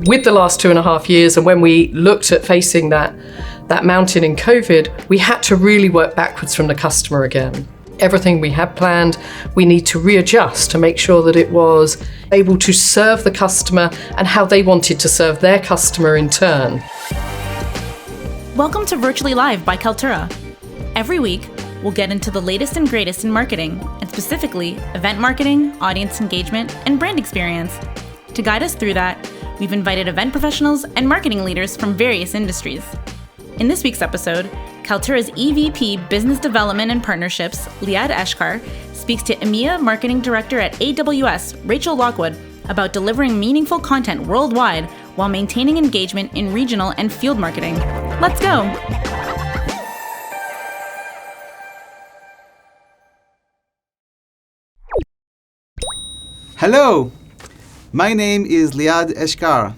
with the last 2.5 years, and when we looked at facing that mountain in COVID, we had to really work backwards from the customer again. Everything we had planned, we need to readjust to make sure that it was able to serve the customer and how they wanted to serve their customer in turn. Welcome to Virtually Live by Kaltura. Every week, we'll get into the latest and greatest in marketing, and specifically event marketing, audience engagement, and brand experience. To guide us through that, we've invited event professionals and marketing leaders from various industries. In this week's episode, Kaltura's EVP Business Development and Partnerships, Liad Eshkar, speaks to EMEA Marketing Director at AWS, Rachel Lockwood, about delivering meaningful content worldwide while maintaining engagement in regional and field marketing. Let's go! Hello, my name is Liad Eshkar.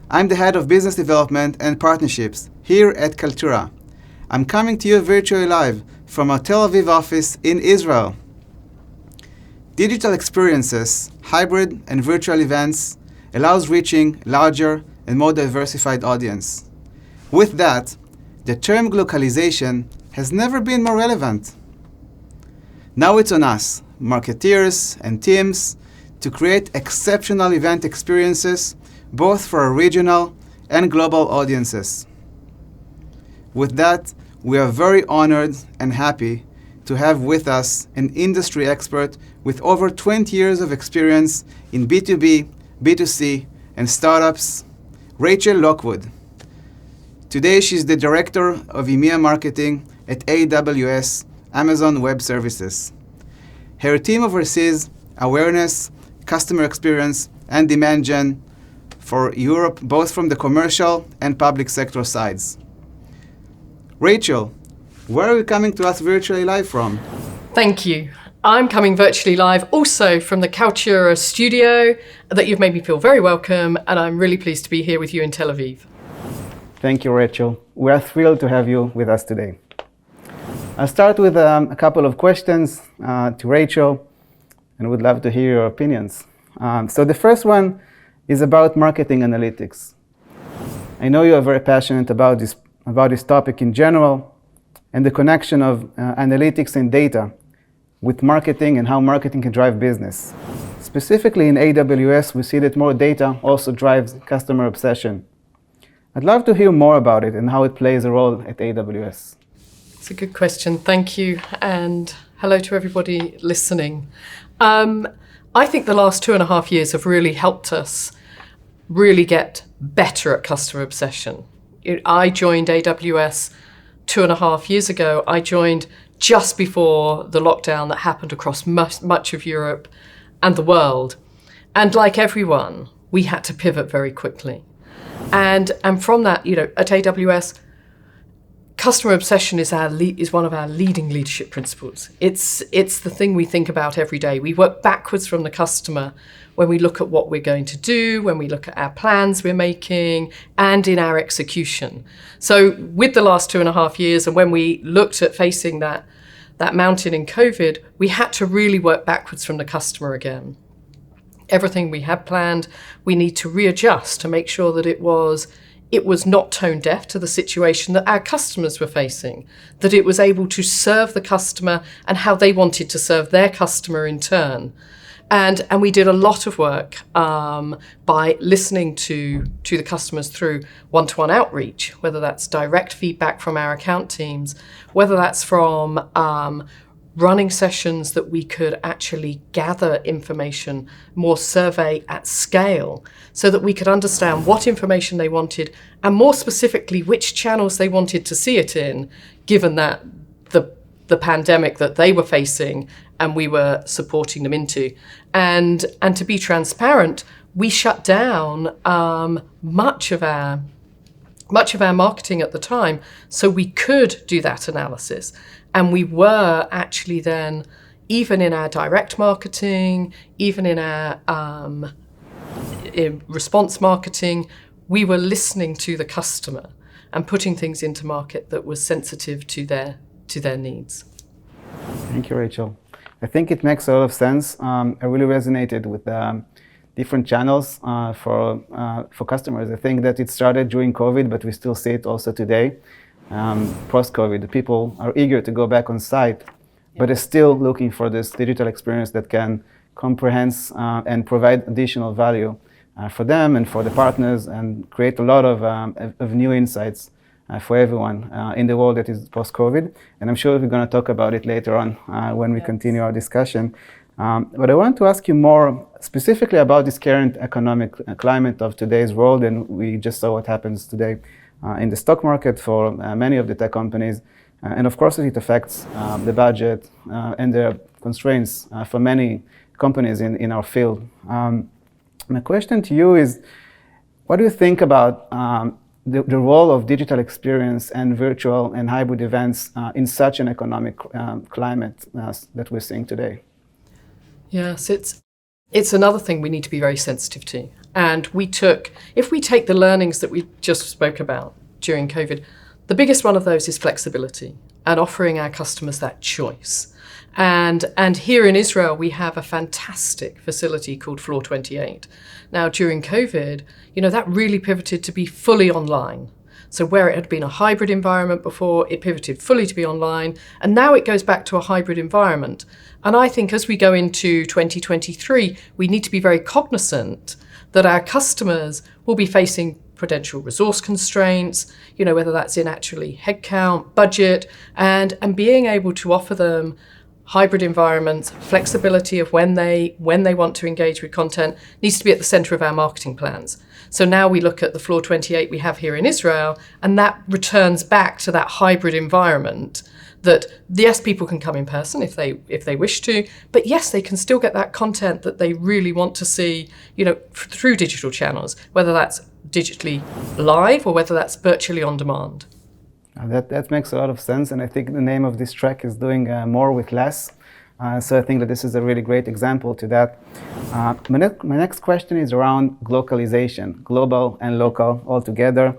I'm the head of business development and partnerships here at Kaltura. I'm coming to you virtually live from our Tel Aviv office in Israel. Digital experiences, hybrid and virtual events allows reaching larger and more diversified audience. With that, the term globalization has never been more relevant. Now it's on us, marketeers and teams, to create exceptional event experiences both for our regional and global audiences. With that, we are very honored and happy to have with us an industry expert with over 20 years of experience in B2B, B2C, and startups, Rachel Lockwood. Today, she's the Director of EMEA Marketing at AWS, Amazon Web Services. Her team oversees awareness, customer experience, and demand gen for Europe, both from the commercial and public sector sides. Rachel, where are you coming to us virtually live from? Thank you. I'm coming virtually live also from the Kaltura studio that you've made me feel very welcome, and I'm really pleased to be here with you in Tel Aviv. Thank you, Rachel. We are thrilled to have you with us today. I'll start with a couple of questions to Rachel, and would love to hear your opinions. So the first one is about marketing analytics. I know you are very passionate about this topic in general, and the connection of analytics and data with marketing and how marketing can drive business. Specifically in AWS, we see that more data also drives customer obsession. I'd love to hear more about it and how it plays a role at AWS. It's a good question. Thank you. And hello to everybody listening. I think the last 2.5 years have really helped us really get better at customer obsession. I joined AWS 2.5 years ago. I joined just before the lockdown that happened across much of Europe and the world. And like everyone, we had to pivot very quickly. And from that, at AWS, customer obsession is one of our leading leadership principles. It's the thing we think about every day. We work backwards from the customer when we look at what we're going to do, when we look at our plans we're making, and in our execution. So with the last 2.5 years, and when we looked at facing that mountain in COVID, we had to really work backwards from the customer again. Everything we had planned, we need to readjust to make sure that it was not tone deaf to the situation that our customers were facing, that it was able to serve the customer and how they wanted to serve their customer in turn. And we did a lot of work by listening to the customers through one-to-one outreach, whether that's direct feedback from our account teams, whether that's from running sessions that we could actually gather information, more survey at scale, so that we could understand what information they wanted, and more specifically, which channels they wanted to see it in, given that the pandemic that they were facing and we were supporting them into. And to be transparent, we shut down much of our marketing at the time, so we could do that analysis. And we were actually then, even in our direct marketing, even in our in response marketing, we were listening to the customer and putting things into market that was sensitive to their needs. Thank you, Rachel. I think it makes a lot of sense. I really resonated with the different channels for customers. I think that it started during COVID, but we still see it also today. Post-COVID, the people are eager to go back on site, but are still looking for this digital experience that can comprehend and provide additional value for them and for the partners, and create a lot of new insights for everyone in the world that is post-COVID. And I'm sure we're going to talk about it later on when we continue our discussion. But I want to ask you more specifically about this current economic climate of today's world, and we just saw what happens today in the stock market for many of the tech companies. And of course it affects the budget and the constraints for many companies in our field. My question to you is, what do you think about the role of digital experience and virtual and hybrid events in such an economic climate that we're seeing today? Yes, it's another thing we need to be very sensitive to. And if we take the learnings that we just spoke about during COVID, the biggest one of those is flexibility and offering our customers that choice. And here in Israel, we have a fantastic facility called Floor 28. Now, during COVID, that really pivoted to be fully online. So where it had been a hybrid environment before, it pivoted fully to be online. And now it goes back to a hybrid environment. And I think as we go into 2023, we need to be very cognizant that our customers will be facing potential resource constraints, whether that's in actually headcount, budget, and being able to offer them hybrid environments, flexibility of when they want to engage with content needs to be at the center of our marketing plans. So now we look at the Floor 28 we have here in Israel, and that returns back to that hybrid environment that, yes, people can come in person if they wish to, but yes, they can still get that content that they really want to see, through digital channels, whether that's digitally live or whether that's virtually on demand. That makes a lot of sense, and I think the name of this track is doing more with less. So I think that this is a really great example to that. My next question is around globalization, global and local all together.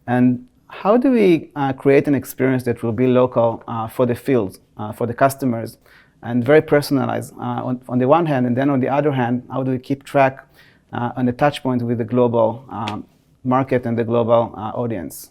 And how do we create an experience that will be local for the field, for the customers, and very personalized on the one hand, and then on the other hand, how do we keep track on the touch point with the global market and the global audience?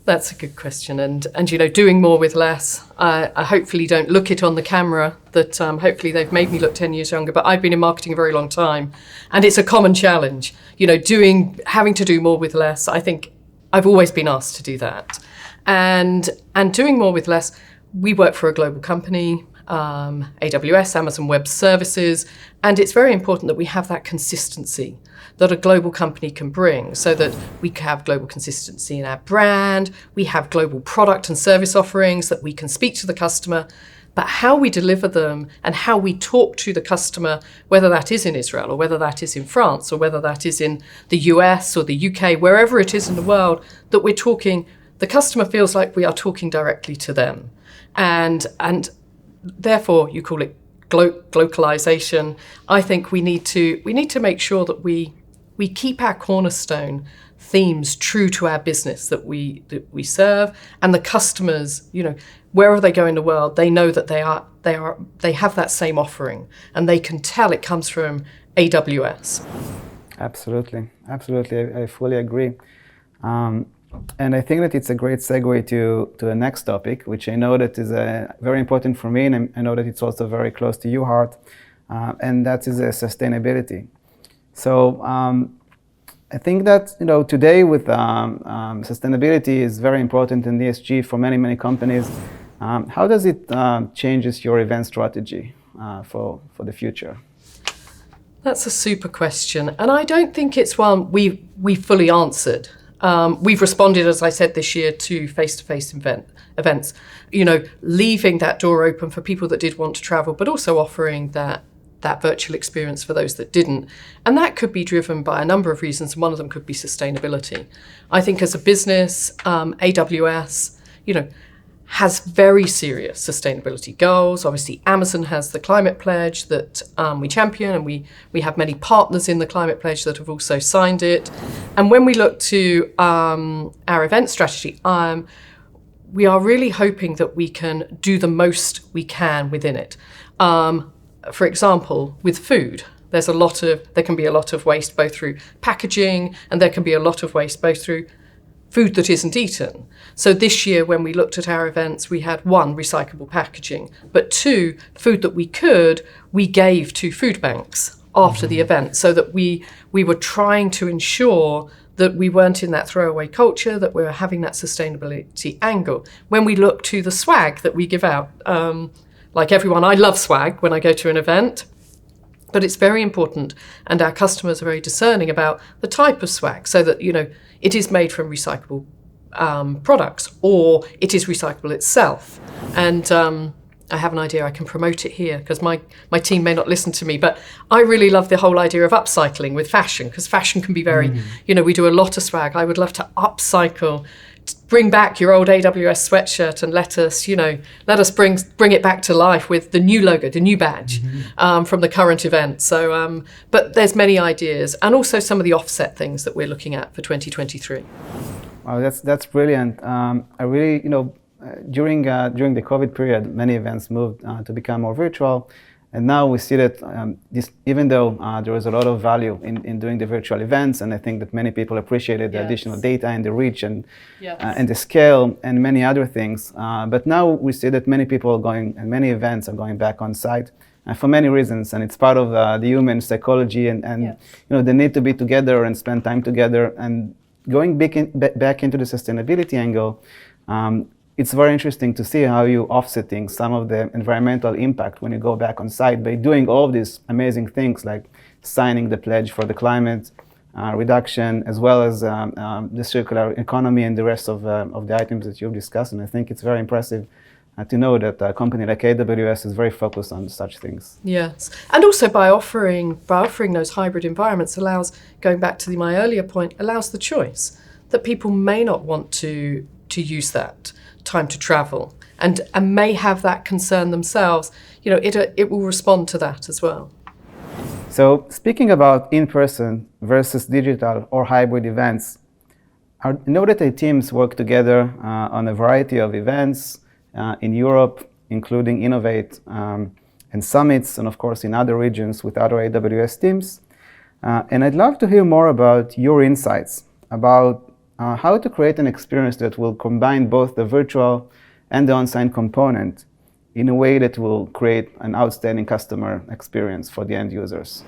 That's a good question, and doing more with less. I hopefully don't look it on the camera that hopefully they've made me look 10 years younger, but I've been in marketing a very long time, and it's a common challenge. Having to do more with less. I think I've always been asked to do that, and doing more with less. We work for a global company, AWS, Amazon Web Services, and it's very important that we have that consistency that a global company can bring, so that we have global consistency in our brand, we have global product and service offerings that we can speak to the customer, but how we deliver them and how we talk to the customer, whether that is in Israel or whether that is in France or whether that is in the US or the UK, wherever it is in the world, that the customer feels like we are talking directly to them. And therefore, you call it globalization. I think we need to make sure that we keep our cornerstone themes true to our business that we serve, and the customers, wherever they go in the world, they know that they have that same offering, and they can tell it comes from AWS. Absolutely, I fully agree. And I think that it's a great segue to the next topic, which I know that is very important for me, and I know that it's also very close to your heart, and that is sustainability. So I think that today with sustainability is very important in ESG for many companies. How does it changes your event strategy for the future? That's a super question, and I don't think it's one we fully answered. We've responded, as I said, this year to face-to-face events, leaving that door open for people that did want to travel, but also offering that virtual experience for those that didn't. And that could be driven by a number of reasons. One of them could be sustainability. I think as a business, AWS, has very serious sustainability goals. Obviously, Amazon has the climate pledge that we champion, and we have many partners in the climate pledge that have also signed it. And when we look to our event strategy, we are really hoping that we can do the most we can within it. For example, with food, There can be a lot of waste both through packaging, and there can be a lot of waste both through food that isn't eaten. So this year, when we looked at our events, we had 1, recyclable packaging, but 2, food that we gave to food banks after the event, so that we were trying to ensure that we weren't in that throwaway culture, that we were having that sustainability angle. When we look to the swag that we give out, like everyone, I love swag when I go to an event, but it's very important, and our customers are very discerning about the type of swag, so that, it is made from recyclable products, or it is recyclable itself. And I have an idea I can promote it here, because my team may not listen to me, but I really love the whole idea of upcycling with fashion, because fashion can be very, we do a lot of swag. I would love to upcycle, bring back your old AWS sweatshirt and let us bring it back to life with the new logo, the new badge from the current event. So, but there's many ideas, and also some of the offset things that we're looking at for 2023. Wow, that's brilliant. I really, during the COVID period, many events moved to become more virtual, and now we see that even though there was a lot of value in doing the virtual events, and I think that many people appreciated the additional data and the reach and the scale and many other things, but now we see that many people are going, and many events are going back on site for many reasons, and it's part of the human psychology and the need to be together and spend time together. And going back into the sustainability angle, it's very interesting to see how you offsetting some of the environmental impact when you go back on site by doing all of these amazing things like signing the pledge for the climate reduction, as well as the circular economy and the rest of the items that you've discussed. And I think it's very impressive to know that a company like AWS is very focused on such things. Yes, and also by offering those hybrid environments allows, going back to my earlier point, allows the choice that people may not want to use that time to travel and may have that concern themselves. It will respond to that as well. So speaking about in-person versus digital or hybrid events, I know that the teams work together on a variety of events in Europe, including Innovate and summits, and of course in other regions with other AWS teams. And I'd love to hear more about your insights about how to create an experience that will combine both the virtual and the on-site component in a way that will create an outstanding customer experience for the end users.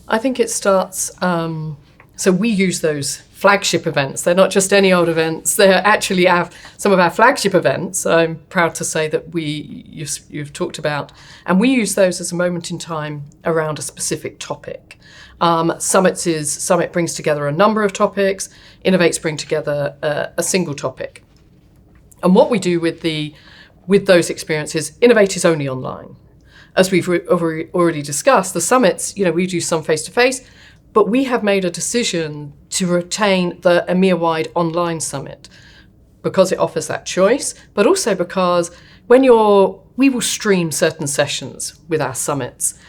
I think it starts, so we use those flagship events. They're not just any old events. They're actually some of our flagship events, I'm proud to say, that you've talked about. And we use those as a moment in time around a specific topic. Summit brings together a number of topics. Innovates bring together a single topic. And what we do with those experiences, Innovate is only online. As we've already discussed, the summits, we do some face-to-face, but we have made a decision to retain the EMEA-wide online summit because it offers that choice, but also because we will stream certain sessions with our summits,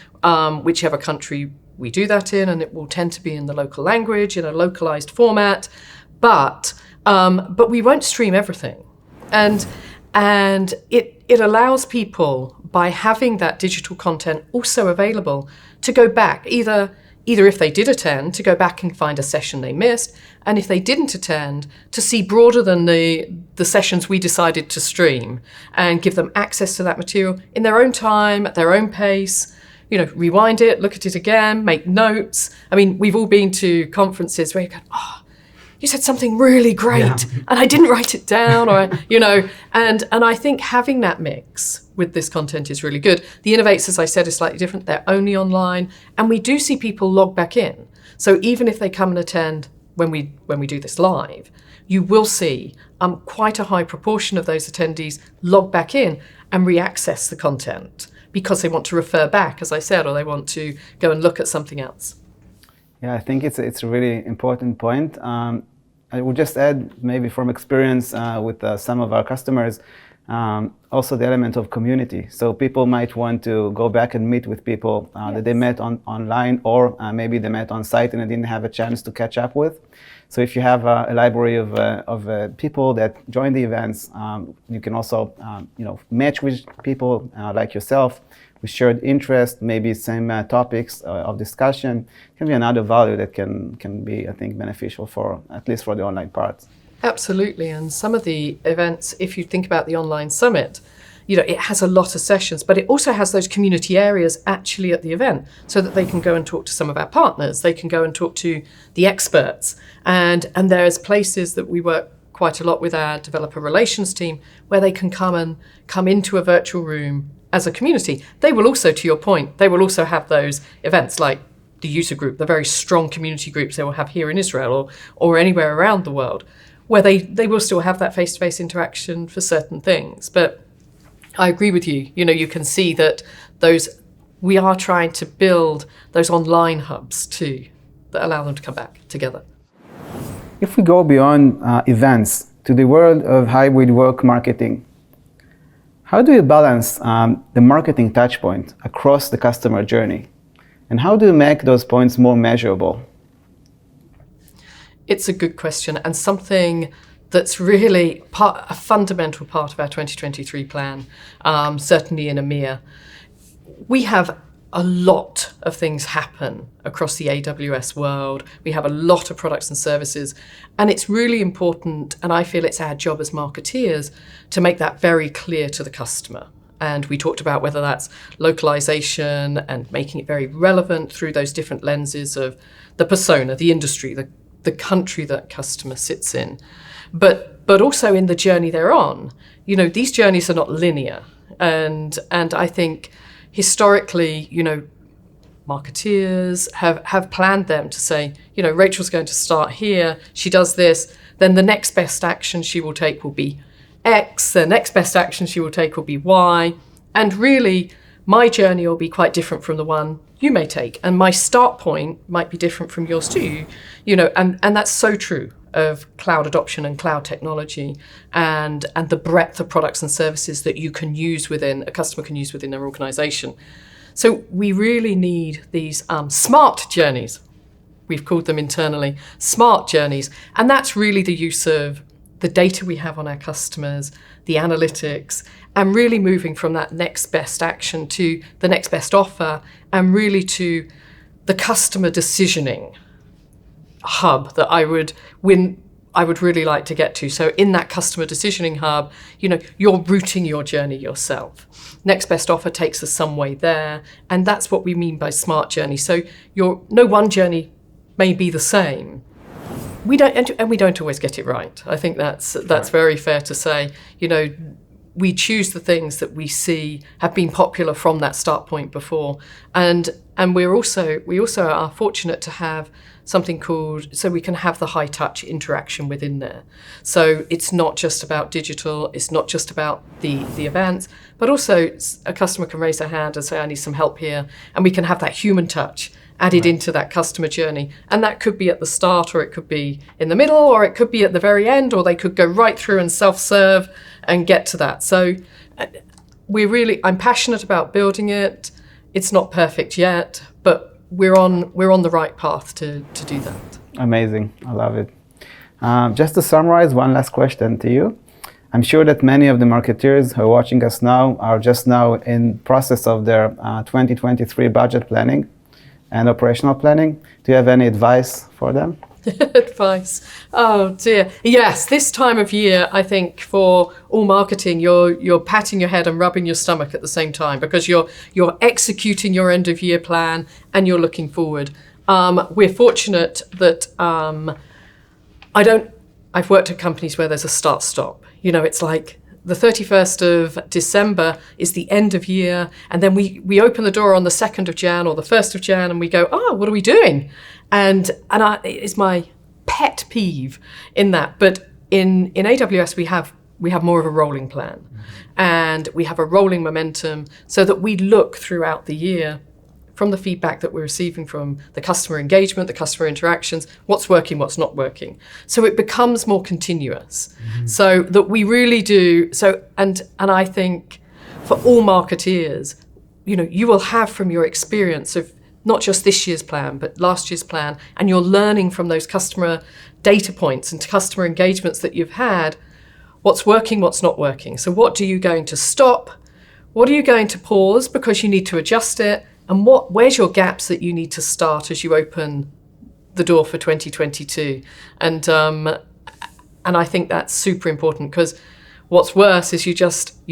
whichever country we do that in, and it will tend to be in the local language, in a localized format, but we won't stream everything. And it allows people, by having that digital content also available, to go back, either if they did attend, to go back and find a session they missed, and if they didn't attend, to see broader than the sessions we decided to stream, and give them access to that material in their own time, at their own pace. Rewind it, look at it again, make notes. I mean, we've all been to conferences where you go, you said something really great, and I didn't write it down, and I think having that mix with this content is really good. The Innovates, as I said, is slightly different. They're only online, and we do see people log back in. So even if they come and attend when we do this live, you will see quite a high proportion of those attendees log back in and re-access the content, because they want to refer back, as I said, or they want to go and look at something else. Yeah, I think it's a really important point. I would just add, maybe from experience with some of our customers, also the element of community. So people might want to go back and meet with people that they met online, or maybe they met on site and they didn't have a chance to catch up with. So if you have a library of people that join the events, you can also match with people like yourself with shared interest, maybe same topics of discussion, can be another value that can be, I think, beneficial for, at least for the online part. Absolutely. And some of the events, if you think about the online summit, it has a lot of sessions, but it also has those community areas actually at the event so that they can go and talk to some of our partners. They can go and talk to the experts. And there's places that we work quite a lot with our developer relations team where they can come into a virtual room as a community. They will also, to your point, they will also have those events like the user group, the very strong community groups they will have here in Israel or anywhere around the world, where they will still have that face-to-face interaction for certain things. But I agree with you. You can see that we are trying to build those online hubs too that allow them to come back together. If we go beyond events to the world of hybrid work marketing, how do you balance the marketing touchpoint across the customer journey? And how do you make those points more measurable? It's a good question, and something that's really a fundamental part of our 2023 plan, certainly in EMEA. We have a lot of things happen across the AWS world. We have a lot of products and services, and it's really important, and I feel it's our job as marketeers to make that very clear to the customer. And we talked about whether that's localization and making it very relevant through those different lenses of the persona, the industry, the country that customer sits in. But also in the journey they're on. These journeys are not linear. And I think historically, marketeers have planned them to say, Rachel's going to start here, she does this, then the next best action she will take will be X, the next best action she will take will be Y. And really, my journey will be quite different from the one you may take. And my start point might be different from yours too. And that's so true of cloud adoption and cloud technology and the breadth of products and services that a customer can use within their organization. So we really need these smart journeys. We've called them internally smart journeys. And that's really the use of the data we have on our customers, the analytics, and really moving from that next best action to the next best offer, and really to the customer decisioning hub that I would really like to get to. So in that customer decisioning hub, you're routing your journey yourself. Next best offer takes us some way there, and that's what we mean by smart journey. So no one journey may be the same. We don't always get it right. I think that's very fair to say. We choose the things that we see have been popular from that start point before, and we also are fortunate to have something so we can have the high touch interaction within there. So it's not just about digital, it's not just about the events, but also a customer can raise their hand and say, I need some help here, and we can have that human touch added into that customer journey. And that could be at the start, or it could be in the middle, or it could be at the very end, or they could go right through and self-serve and get to that. So I'm passionate about building it. It's not perfect yet, but we're on the right path to do that. Amazing, I love it. Just to summarize, one last question to you. I'm sure that many of the marketeers who are watching us now are just now in process of their 2023 budget planning and operational planning. Do you have any advice for them? Advice? Oh dear. Yes, this time of year, I think for all marketing, you're patting your head and rubbing your stomach at the same time, because you're executing your end of year plan and you're looking forward. We're fortunate that I've worked at companies where there's a start-stop. It's like the 31st of December is the end of year, and then we open the door on the 2nd of Jan or the 1st of Jan, and we go, what are we doing? And it's my pet peeve in that. But in AWS, we have more of a rolling plan, and we have a rolling momentum so that we look throughout the year from the feedback that we're receiving from the customer engagement, the customer interactions, what's working, what's not working. So it becomes more continuous. So that we really do. So, and I think for all marketeers, you will have from your experience of not just this year's plan, but last year's plan, and you're learning from those customer data points and customer engagements that you've had, what's working, what's not working. So what are you going to stop? What are you going to pause because you need to adjust it? And where's your gaps that you need to start as you open the door for 2022? And I think that's super important, because what's worse is you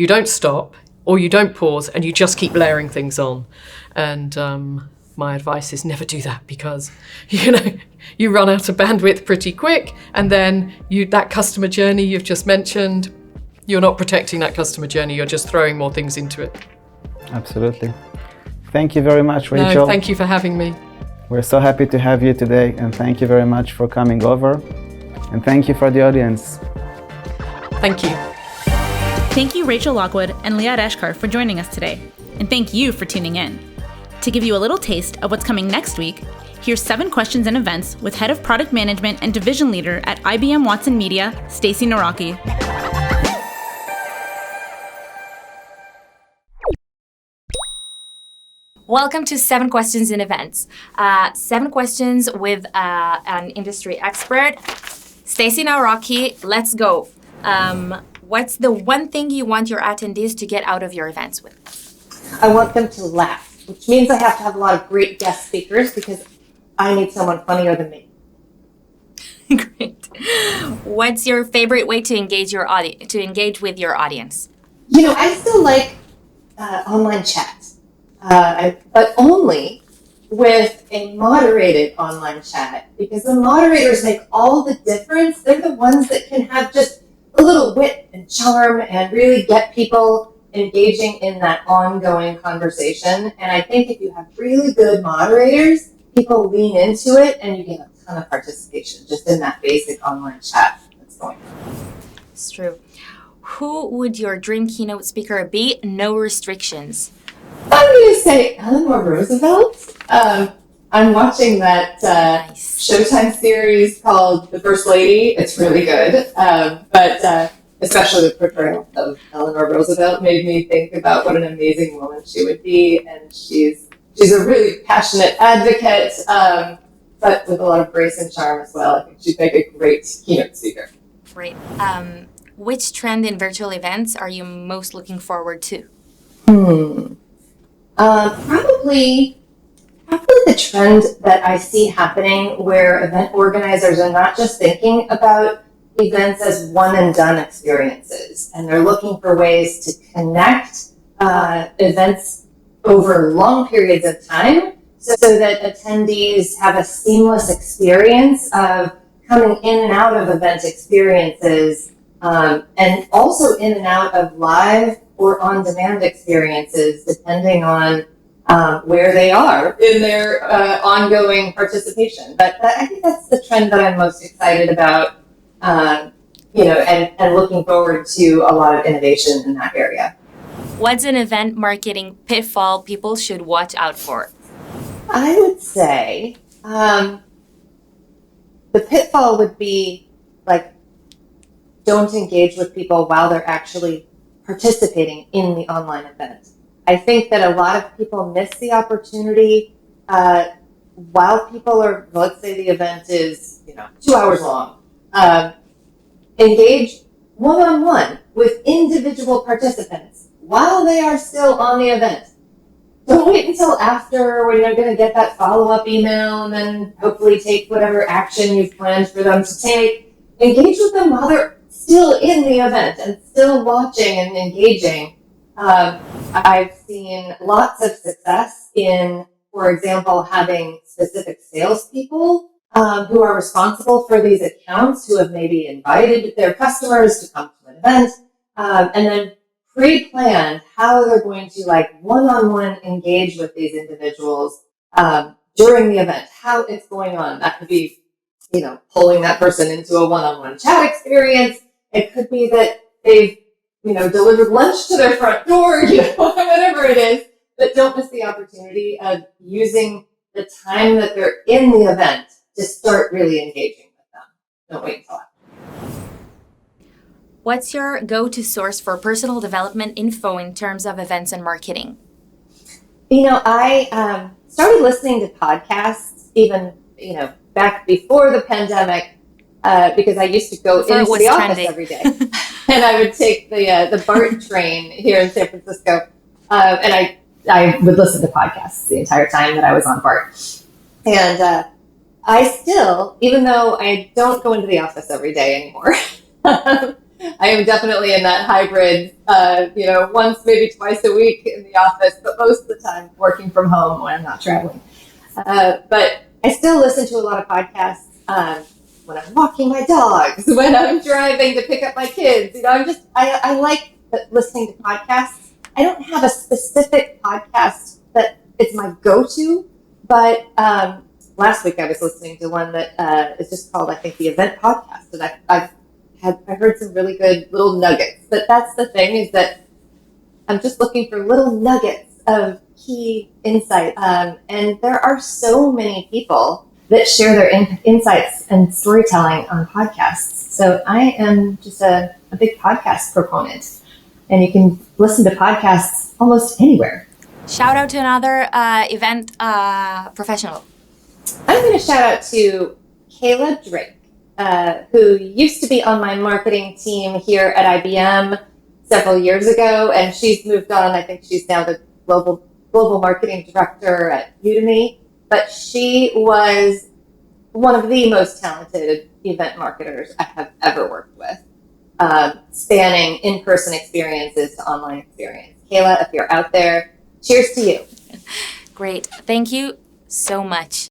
don't stop or you don't pause and you just keep layering things on. And my advice is never do that, because you run out of bandwidth pretty quick, and then that customer journey you've just mentioned, you're not protecting that customer journey, you're just throwing more things into it. Absolutely. Thank you very much, Rachel. No, thank you for having me. We're so happy to have you today, and thank you very much for coming over. And thank you for the audience. Thank you. Thank you, Rachel Lockwood and Liad Eshkar, for joining us today. And thank you for tuning in. To give you a little taste of what's coming next week, here's 7 questions and events with Head of Product Management and Division Leader at IBM Watson Media, Stacy Naraki. Welcome to 7 Questions in Events. 7 questions with an industry expert. Stacy Naraki, let's go. What's the one thing you want your attendees to get out of your events with? I want them to laugh, which means I have to have a lot of great guest speakers, because I need someone funnier than me. Great. What's your favorite way to engage with your audience? I still like online chat, but only with a moderated online chat, because the moderators make all the difference. They're the ones that can have just a little wit and charm and really get people engaging in that ongoing conversation. And I think if you have really good moderators, people lean into it and you get a ton of participation just in that basic online chat that's going on. It's true. Who would your dream keynote speaker be? No restrictions. I'm going to say Eleanor Roosevelt. I'm watching that Nice. Showtime series called The First Lady. It's really good. But especially the portrayal of Eleanor Roosevelt made me think about what an amazing woman she would be. And she's a really passionate advocate, but with a lot of grace and charm as well. I think she'd make a great keynote speaker. Great. Which trend in virtual events are you most looking forward to? Probably the trend that I see happening, where event organizers are not just thinking about events as one and done experiences, and they're looking for ways to connect events over long periods of time, so that attendees have a seamless experience of coming in and out of event experiences, and also in and out of live or on-demand experiences, depending on where they are in their ongoing participation. But I think that's the trend that I'm most excited about, and looking forward to a lot of innovation in that area. What's an event marketing pitfall people should watch out for? I would say the pitfall would be, don't engage with people while they're actually participating in the online event. I think that a lot of people miss the opportunity while people are, let's say the event is 2 hours long. Engage one-on-one with individual participants while they are still on the event. Don't wait until after, when you're going to get that follow-up email and then hopefully take whatever action you've planned for them to take. Engage with them while they're still in the event and still watching and engaging. I've seen lots of success in, for example, having specific salespeople who are responsible for these accounts, who have maybe invited their customers to come to an event, and then pre-planned how they're going to one-on-one engage with these individuals during the event, how it's going on. That could be, pulling that person into a one-on-one chat experience. It could be that they've, delivered lunch to their front door, whatever it is. But don't miss the opportunity of using the time that they're in the event to start really engaging with them. Don't wait until after. What's your go-to source for personal development info in terms of events and marketing? I started listening to podcasts even, back before the pandemic, because I used to go into the office every day. And I would take the BART train here in San Francisco. And I would listen to podcasts the entire time that I was on BART. And I still, even though I don't go into the office every day anymore, I am definitely in that hybrid, once, maybe twice a week in the office, but most of the time working from home when I'm not traveling. But I still listen to a lot of podcasts when I'm walking my dogs, when I'm driving to pick up my kids. I like listening to podcasts. I don't have a specific podcast that it's my go-to, but last week I was listening to one that is just called, I think, the Event Podcast, and I heard some really good little nuggets. But that's the thing, is that I'm just looking for little nuggets of key insight. And there are so many people that share their insights and storytelling on podcasts. So I am just a big podcast proponent. And you can listen to podcasts almost anywhere. Shout out to another event professional. I'm going to shout out to Kayla Drake, who used to be on my marketing team here at IBM several years ago, and she's moved on. I think she's now the global marketing director at Udemy, but she was one of the most talented event marketers I have ever worked with, spanning in-person experiences to online experience. Kayla, if you're out there, cheers to you. Great. Thank you so much.